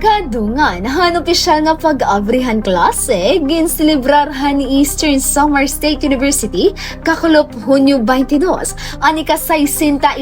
Kadungan, han opisyal nga pag-abrihan klase, ginsilibrarhan ni Eastern Samar State University, kakulop Hunyo 22, ani ka-67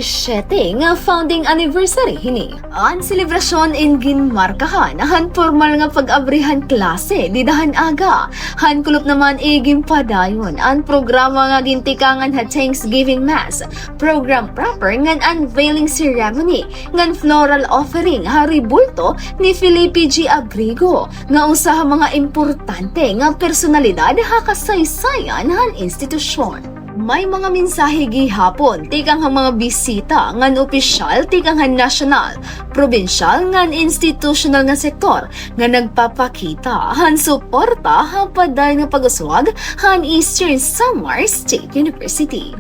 nga founding anniversary hini. Ang selebrasyon in ginmarkahan, han formal nga pag-abrihan klase, didahan aga. Han kulop naman padayon ang programa nga gintikangan ha Thanksgiving Mass, program proper ngan unveiling ceremony, ngan floral offering, haribulto ni Felipe G. Abrigo nga usa sa mga importante nga personalidad ha kasaysayan han institusyon. May mga mensahe gihapon tikang ang mga bisita ngan opisyal tikang han national, probinsyal ngan institutional nga sektor nga nagpapakita han suporta ha paday nga pag-uswag han Eastern Samar State University.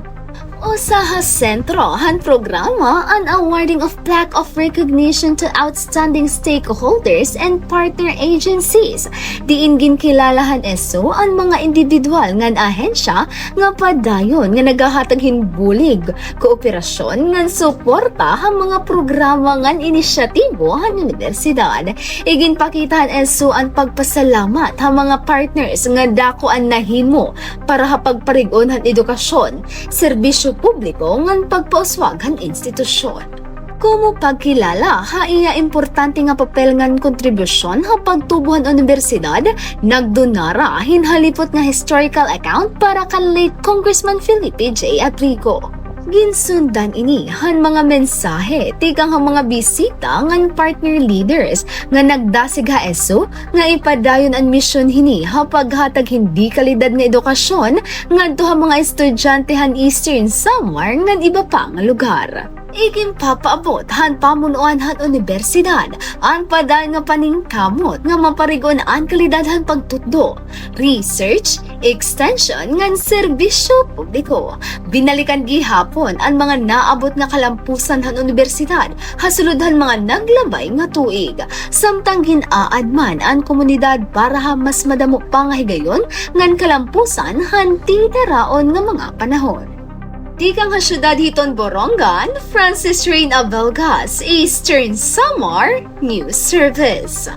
Usa sentro han programa ang awarding of plaque of recognition to outstanding stakeholders and partner agencies. Diin ginkilalahan eso ang mga individual ngan ahensya nga padayon nga nagahatag hinbulig, kooperasyon ngan suporta ang mga programa ngan inisyatibo han universidad. Iginpakitaan eso ang pagpasalamat ang mga partners nga dako ang nahimo para hapagparigon han edukasyon, serbisyo publiko ngan pagpauswagan institusyon. Kumo pagkilala ha iya importante nga papel ngan kontribusyon ha pagtubuhan universidad, nagdonara hinhalipot nga historical account para kan late Congressman Felipe J. Abrigo. Ginsundan ini han mga mensahe tikang ang mga bisita ngan partner leaders nga nagdasig ha eso nga ipadayon ang misyon hini ha paghatag hindi kalidad nga edukasyon ngadto ha mga estudyante han Eastern Samar ngan iba pa nga lugar. Igimpapaabot han pamunuan han universidad ang padayon nga paningkamot nga maparigon ang kalidad han pagtutdo, research, extension ngan serbisyo publiko. Binalikan gihapon ang mga naabot nga kalampusan han universidad hasulod han mga naglabay nga tuig. Samtang ginaadman ang komunidad para ha mas madamo pa nga higayon ngan kalampusan han tidaraon nga mga panahon. Tikang ha syudad hiton Borongan, Francis Rain Abelgas, Eastern Samar News Service.